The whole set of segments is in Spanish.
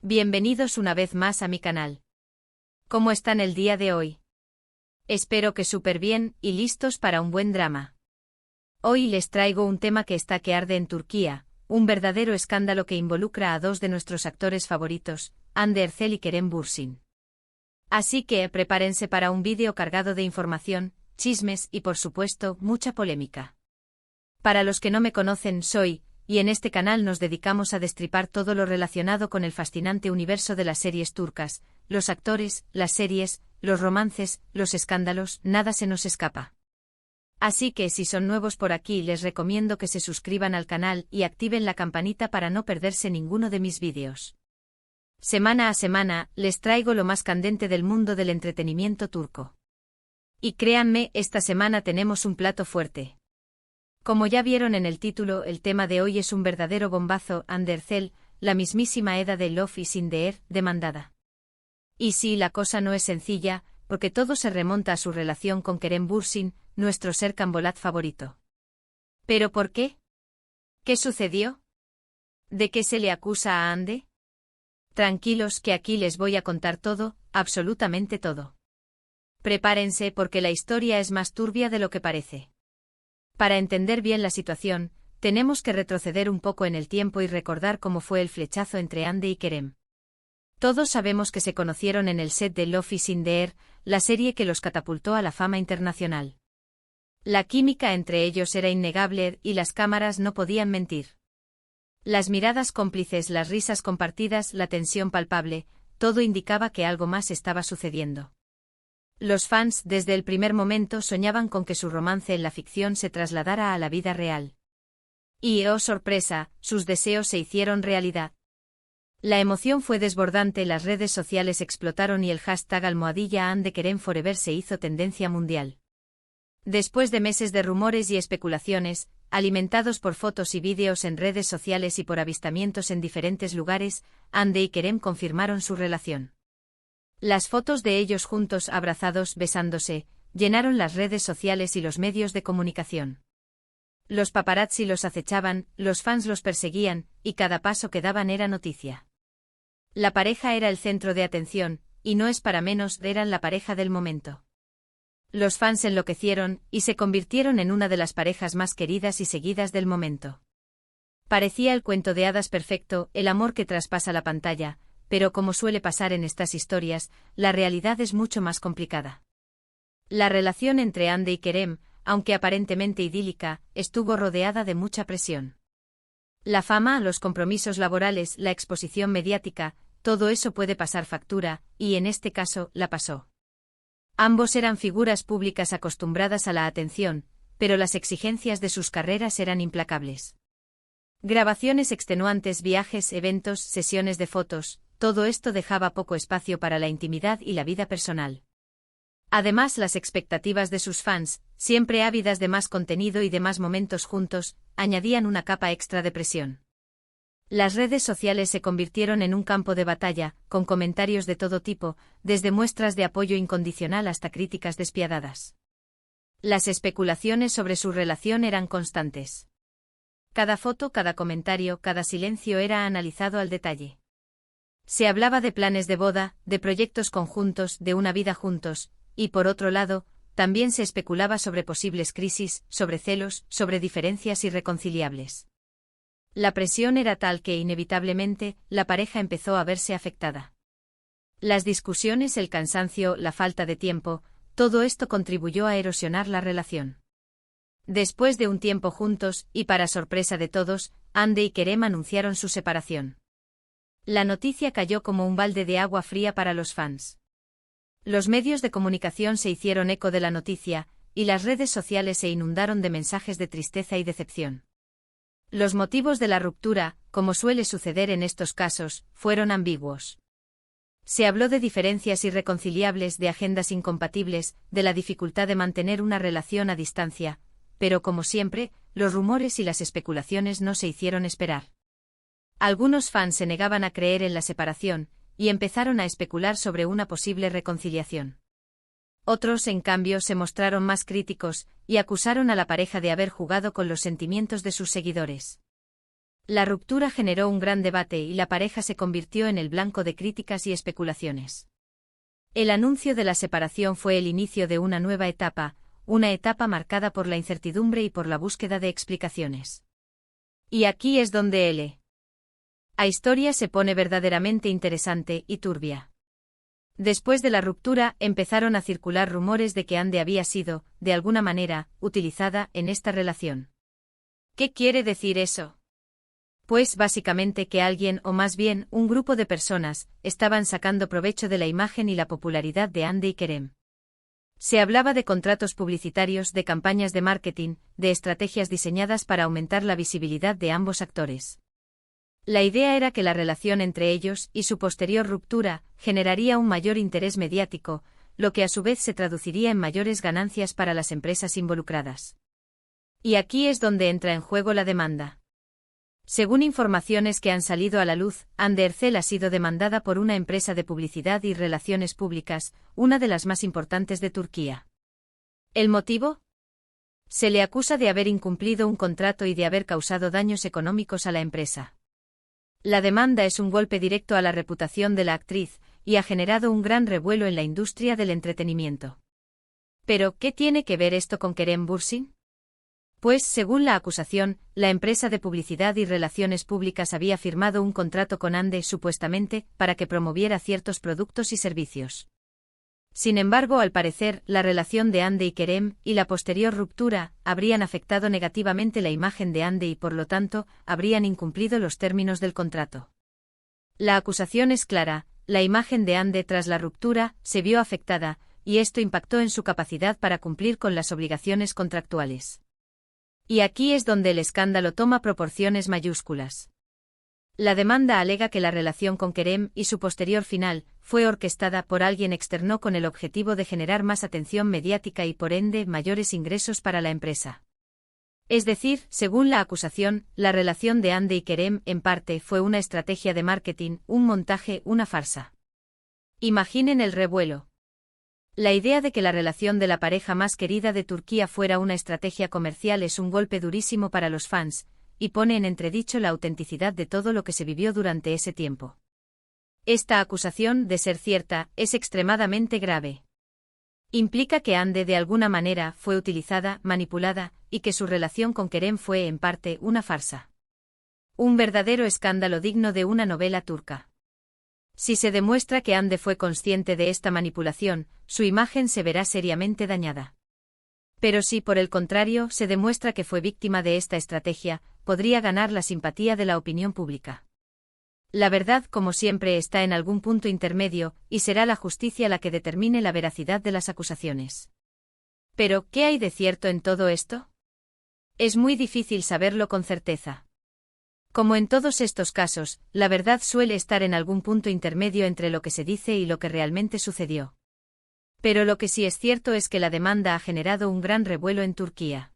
Bienvenidos una vez más a mi canal. ¿Cómo están el día de hoy? Espero que súper bien y listos para un buen drama. Hoy les traigo un tema que está que arde en Turquía, un verdadero escándalo que involucra a dos de nuestros actores favoritos, Hande Erçel y Kerem Bürsin. Así que prepárense para un vídeo cargado de información, chismes y por supuesto mucha polémica. Para los que no me conocen, y en este canal nos dedicamos a destripar todo lo relacionado con el fascinante universo de las series turcas, los actores, las series, los romances, los escándalos, nada se nos escapa. Así que si son nuevos por aquí les recomiendo que se suscriban al canal y activen la campanita para no perderse ninguno de mis vídeos. Semana a semana, les traigo lo más candente del mundo del entretenimiento turco. Y créanme, esta semana tenemos un plato fuerte. Como ya vieron en el título, el tema de hoy es un verdadero bombazo. Hande Erçel, la mismísima Eda de Love is in the Air, demandada. Y sí, la cosa no es sencilla, porque todo se remonta a su relación con Kerem Bürsin, nuestro Serkan Bolat favorito. ¿Pero por qué? ¿Qué sucedió? ¿De qué se le acusa a Hande? Tranquilos que aquí les voy a contar todo, absolutamente todo. Prepárense porque la historia es más turbia de lo que parece. Para entender bien la situación, tenemos que retroceder un poco en el tiempo y recordar cómo fue el flechazo entre Hande y Kerem. Todos sabemos que se conocieron en el set de Love is in the Air, la serie que los catapultó a la fama internacional. La química entre ellos era innegable y las cámaras no podían mentir. Las miradas cómplices, las risas compartidas, la tensión palpable, todo indicaba que algo más estaba sucediendo. Los fans desde el primer momento soñaban con que su romance en la ficción se trasladara a la vida real. Y, oh sorpresa, sus deseos se hicieron realidad. La emoción fue desbordante, las redes sociales explotaron y el hashtag #HandeKeremForever se hizo tendencia mundial. Después de meses de rumores y especulaciones, alimentados por fotos y vídeos en redes sociales y por avistamientos en diferentes lugares, Hande y Kerem confirmaron su relación. Las fotos de ellos juntos, abrazados, besándose, llenaron las redes sociales y los medios de comunicación. Los paparazzi los acechaban, los fans los perseguían, y cada paso que daban era noticia. La pareja era el centro de atención, y no es para menos, eran la pareja del momento. Los fans enloquecieron, y se convirtieron en una de las parejas más queridas y seguidas del momento. Parecía el cuento de hadas perfecto, el amor que traspasa la pantalla, pero como suele pasar en estas historias, la realidad es mucho más complicada. La relación entre Hande y Kerem, aunque aparentemente idílica, estuvo rodeada de mucha presión. La fama, los compromisos laborales, la exposición mediática, todo eso puede pasar factura, y en este caso, la pasó. Ambos eran figuras públicas acostumbradas a la atención, pero las exigencias de sus carreras eran implacables. Grabaciones extenuantes, viajes, eventos, sesiones de fotos, todo esto dejaba poco espacio para la intimidad y la vida personal. Además, las expectativas de sus fans, siempre ávidas de más contenido y de más momentos juntos, añadían una capa extra de presión. Las redes sociales se convirtieron en un campo de batalla, con comentarios de todo tipo, desde muestras de apoyo incondicional hasta críticas despiadadas. Las especulaciones sobre su relación eran constantes. Cada foto, cada comentario, cada silencio era analizado al detalle. Se hablaba de planes de boda, de proyectos conjuntos, de una vida juntos, y por otro lado, también se especulaba sobre posibles crisis, sobre celos, sobre diferencias irreconciliables. La presión era tal que inevitablemente, la pareja empezó a verse afectada. Las discusiones, el cansancio, la falta de tiempo, todo esto contribuyó a erosionar la relación. Después de un tiempo juntos, y para sorpresa de todos, Hande y Kerem anunciaron su separación. La noticia cayó como un balde de agua fría para los fans. Los medios de comunicación se hicieron eco de la noticia, y las redes sociales se inundaron de mensajes de tristeza y decepción. Los motivos de la ruptura, como suele suceder en estos casos, fueron ambiguos. Se habló de diferencias irreconciliables, de agendas incompatibles, de la dificultad de mantener una relación a distancia, pero como siempre, los rumores y las especulaciones no se hicieron esperar. Algunos fans se negaban a creer en la separación, y empezaron a especular sobre una posible reconciliación. Otros, en cambio, se mostraron más críticos, y acusaron a la pareja de haber jugado con los sentimientos de sus seguidores. La ruptura generó un gran debate y la pareja se convirtió en el blanco de críticas y especulaciones. El anuncio de la separación fue el inicio de una nueva etapa, una etapa marcada por la incertidumbre y por la búsqueda de explicaciones. Y aquí es donde la historia se pone verdaderamente interesante y turbia. Después de la ruptura, empezaron a circular rumores de que Andy había sido, de alguna manera, utilizada en esta relación. ¿Qué quiere decir eso? Pues básicamente que alguien, o más bien, un grupo de personas, estaban sacando provecho de la imagen y la popularidad de Andy y Kerem. Se hablaba de contratos publicitarios, de campañas de marketing, de estrategias diseñadas para aumentar la visibilidad de ambos actores. La idea era que la relación entre ellos y su posterior ruptura generaría un mayor interés mediático, lo que a su vez se traduciría en mayores ganancias para las empresas involucradas. Y aquí es donde entra en juego la demanda. Según informaciones que han salido a la luz, Hande Erçel ha sido demandada por una empresa de publicidad y relaciones públicas, una de las más importantes de Turquía. ¿El motivo? Se le acusa de haber incumplido un contrato y de haber causado daños económicos a la empresa. La demanda es un golpe directo a la reputación de la actriz, y ha generado un gran revuelo en la industria del entretenimiento. ¿Pero qué tiene que ver esto con Kerem Bürsin? Pues, según la acusación, la empresa de publicidad y relaciones públicas había firmado un contrato con Hande supuestamente para que promoviera ciertos productos y servicios. Sin embargo, al parecer, la relación de Hande y Kerem y la posterior ruptura habrían afectado negativamente la imagen de Hande y por lo tanto, habrían incumplido los términos del contrato. La acusación es clara, la imagen de Hande tras la ruptura se vio afectada, y esto impactó en su capacidad para cumplir con las obligaciones contractuales. Y aquí es donde el escándalo toma proporciones mayúsculas. La demanda alega que la relación con Kerem y su posterior final fue orquestada por alguien externo con el objetivo de generar más atención mediática y por ende mayores ingresos para la empresa. Es decir, según la acusación, la relación de Hande y Kerem en parte fue una estrategia de marketing, un montaje, una farsa. Imaginen el revuelo. La idea de que la relación de la pareja más querida de Turquía fuera una estrategia comercial es un golpe durísimo para los fans, y pone en entredicho la autenticidad de todo lo que se vivió durante ese tiempo. Esta acusación, de ser cierta, es extremadamente grave. Implica que Hande de alguna manera fue utilizada, manipulada, y que su relación con Kerem fue en parte una farsa. Un verdadero escándalo digno de una novela turca. Si se demuestra que Hande fue consciente de esta manipulación, su imagen se verá seriamente dañada. Pero si por el contrario se demuestra que fue víctima de esta estrategia, podría ganar la simpatía de la opinión pública. La verdad, como siempre, está en algún punto intermedio, y será la justicia la que determine la veracidad de las acusaciones. Pero, ¿qué hay de cierto en todo esto? Es muy difícil saberlo con certeza. Como en todos estos casos, la verdad suele estar en algún punto intermedio entre lo que se dice y lo que realmente sucedió. Pero lo que sí es cierto es que la demanda ha generado un gran revuelo en Turquía.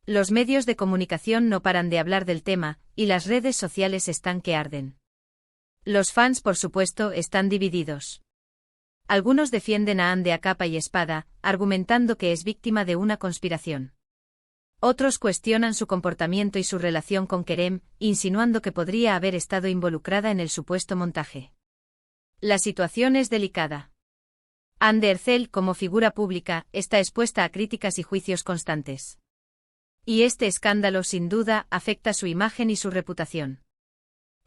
Los medios de comunicación no paran de hablar del tema, y las redes sociales están que arden. Los fans, por supuesto, están divididos. Algunos defienden a Hande a capa y espada, argumentando que es víctima de una conspiración. Otros cuestionan su comportamiento y su relación con Kerem, insinuando que podría haber estado involucrada en el supuesto montaje. La situación es delicada. Hande Erçel, como figura pública, está expuesta a críticas y juicios constantes. Y este escándalo, sin duda, afecta su imagen y su reputación.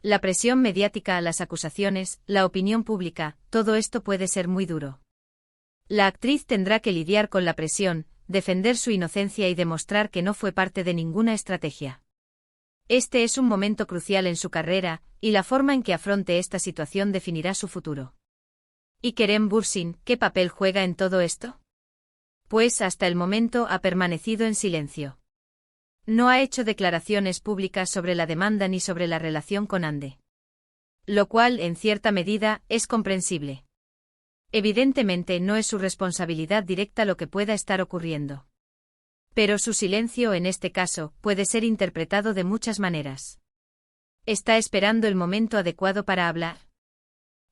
La presión mediática, las acusaciones, la opinión pública, todo esto puede ser muy duro. La actriz tendrá que lidiar con la presión, defender su inocencia y demostrar que no fue parte de ninguna estrategia. Este es un momento crucial en su carrera, y la forma en que afronte esta situación definirá su futuro. ¿Y Kerem Bürsin, qué papel juega en todo esto? Pues hasta el momento ha permanecido en silencio. No ha hecho declaraciones públicas sobre la demanda ni sobre la relación con Hande. Lo cual, en cierta medida, es comprensible. Evidentemente no es su responsabilidad directa lo que pueda estar ocurriendo. Pero su silencio en este caso puede ser interpretado de muchas maneras. ¿Está esperando el momento adecuado para hablar?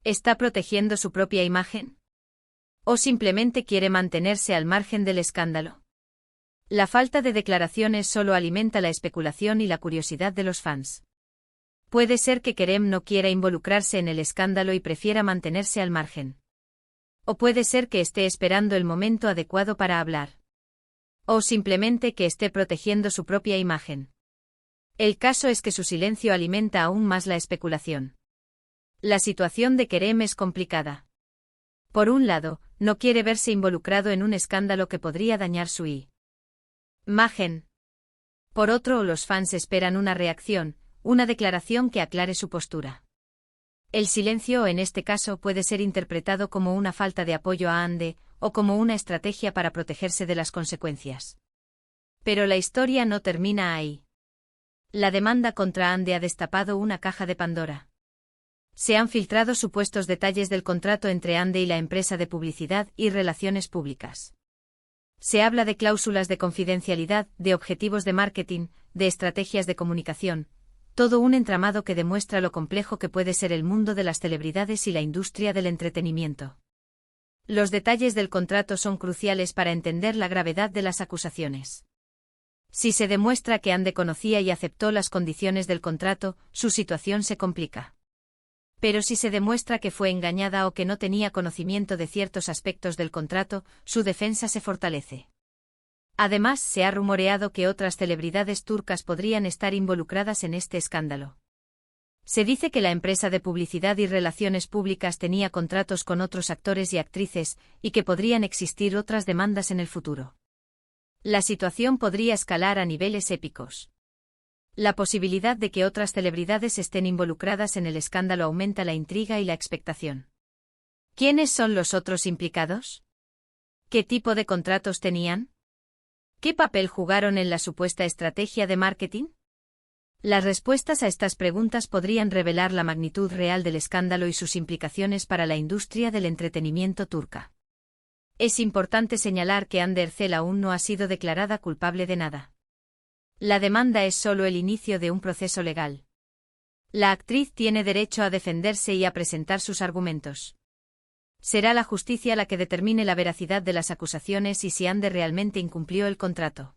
¿Está protegiendo su propia imagen? ¿O simplemente quiere mantenerse al margen del escándalo? La falta de declaraciones solo alimenta la especulación y la curiosidad de los fans. Puede ser que Kerem no quiera involucrarse en el escándalo y prefiera mantenerse al margen. O puede ser que esté esperando el momento adecuado para hablar. O simplemente que esté protegiendo su propia imagen. El caso es que su silencio alimenta aún más la especulación. La situación de Kerem es complicada. Por un lado, no quiere verse involucrado en un escándalo que podría dañar su imagen. Por otro, los fans esperan una reacción, una declaración que aclare su postura. El silencio en este caso puede ser interpretado como una falta de apoyo a Ande, o como una estrategia para protegerse de las consecuencias. Pero la historia no termina ahí. La demanda contra Ande ha destapado una caja de Pandora. Se han filtrado supuestos detalles del contrato entre Ande y la empresa de publicidad y relaciones públicas. Se habla de cláusulas de confidencialidad, de objetivos de marketing, de estrategias de comunicación, todo un entramado que demuestra lo complejo que puede ser el mundo de las celebridades y la industria del entretenimiento. Los detalles del contrato son cruciales para entender la gravedad de las acusaciones. Si se demuestra que Ande conocía y aceptó las condiciones del contrato, su situación se complica. Pero si se demuestra que fue engañada o que no tenía conocimiento de ciertos aspectos del contrato, su defensa se fortalece. Además, se ha rumoreado que otras celebridades turcas podrían estar involucradas en este escándalo. Se dice que la empresa de publicidad y relaciones públicas tenía contratos con otros actores y actrices, y que podrían existir otras demandas en el futuro. La situación podría escalar a niveles épicos. La posibilidad de que otras celebridades estén involucradas en el escándalo aumenta la intriga y la expectación. ¿Quiénes son los otros implicados? ¿Qué tipo de contratos tenían? ¿Qué papel jugaron en la supuesta estrategia de marketing? Las respuestas a estas preguntas podrían revelar la magnitud real del escándalo y sus implicaciones para la industria del entretenimiento turca. Es importante señalar que Hande Erçel aún no ha sido declarada culpable de nada. La demanda es solo el inicio de un proceso legal. La actriz tiene derecho a defenderse y a presentar sus argumentos. Será la justicia la que determine la veracidad de las acusaciones y si Hande realmente incumplió el contrato.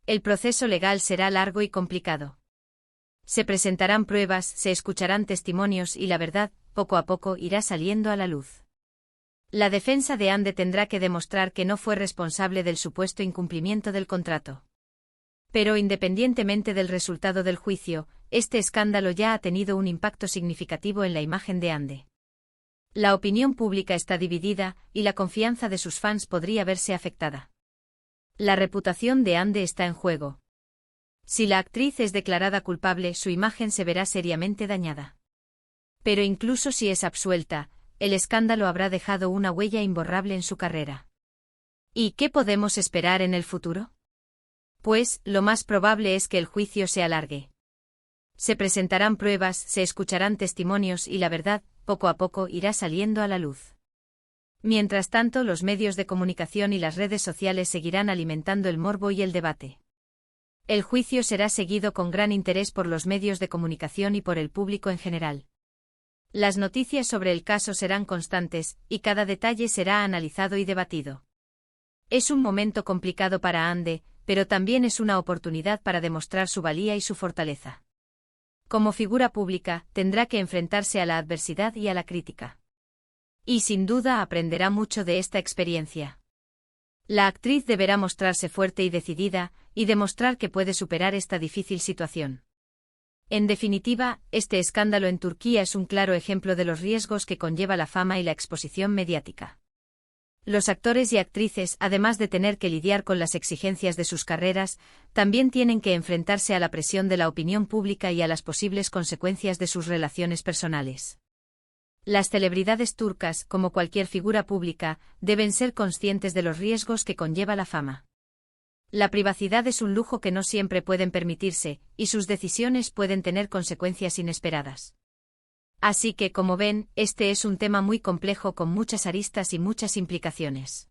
El proceso legal será largo y complicado. Se presentarán pruebas, se escucharán testimonios y la verdad, poco a poco, irá saliendo a la luz. La defensa de Hande tendrá que demostrar que no fue responsable del supuesto incumplimiento del contrato. Pero independientemente del resultado del juicio, este escándalo ya ha tenido un impacto significativo en la imagen de Hande. La opinión pública está dividida, y la confianza de sus fans podría verse afectada. La reputación de Hande está en juego. Si la actriz es declarada culpable, su imagen se verá seriamente dañada. Pero incluso si es absuelta, el escándalo habrá dejado una huella imborrable en su carrera. ¿Y qué podemos esperar en el futuro? Pues, lo más probable es que el juicio se alargue. Se presentarán pruebas, se escucharán testimonios y la verdad, poco a poco, irá saliendo a la luz. Mientras tanto, los medios de comunicación y las redes sociales seguirán alimentando el morbo y el debate. El juicio será seguido con gran interés por los medios de comunicación y por el público en general. Las noticias sobre el caso serán constantes, y cada detalle será analizado y debatido. Es un momento complicado para Hande, pero también es una oportunidad para demostrar su valía y su fortaleza. Como figura pública, tendrá que enfrentarse a la adversidad y a la crítica. Y sin duda aprenderá mucho de esta experiencia. La actriz deberá mostrarse fuerte y decidida, y demostrar que puede superar esta difícil situación. En definitiva, este escándalo en Turquía es un claro ejemplo de los riesgos que conlleva la fama y la exposición mediática. Los actores y actrices, además de tener que lidiar con las exigencias de sus carreras, también tienen que enfrentarse a la presión de la opinión pública y a las posibles consecuencias de sus relaciones personales. Las celebridades turcas, como cualquier figura pública, deben ser conscientes de los riesgos que conlleva la fama. La privacidad es un lujo que no siempre pueden permitirse, y sus decisiones pueden tener consecuencias inesperadas. Así que, como ven, este es un tema muy complejo con muchas aristas y muchas implicaciones.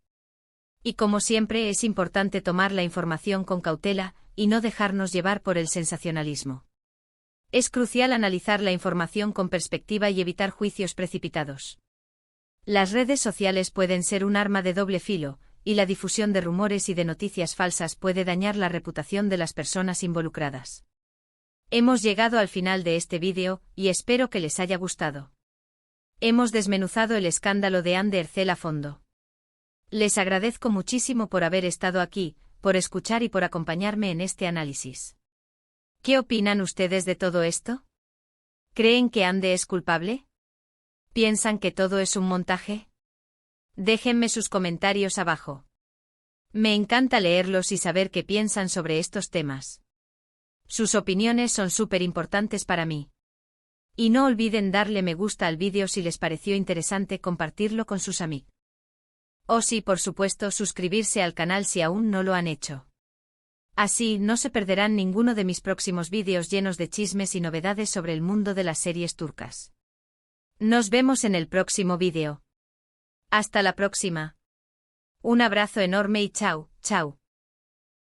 Y como siempre es importante tomar la información con cautela, y no dejarnos llevar por el sensacionalismo. Es crucial analizar la información con perspectiva y evitar juicios precipitados. Las redes sociales pueden ser un arma de doble filo, y la difusión de rumores y de noticias falsas puede dañar la reputación de las personas involucradas. Hemos llegado al final de este vídeo, y espero que les haya gustado. Hemos desmenuzado el escándalo de Amber Ercel a fondo. Les agradezco muchísimo por haber estado aquí, por escuchar y por acompañarme en este análisis. ¿Qué opinan ustedes de todo esto? ¿Creen que Amber es culpable? ¿Piensan que todo es un montaje? Déjenme sus comentarios abajo. Me encanta leerlos y saber qué piensan sobre estos temas. Sus opiniones son súper importantes para mí. Y no olviden darle me gusta al vídeo si les pareció interesante, compartirlo con sus amigos. O sí, por supuesto, suscribirse al canal si aún no lo han hecho. Así no se perderán ninguno de mis próximos vídeos llenos de chismes y novedades sobre el mundo de las series turcas. Nos vemos en el próximo vídeo. Hasta la próxima. Un abrazo enorme y chao, chao.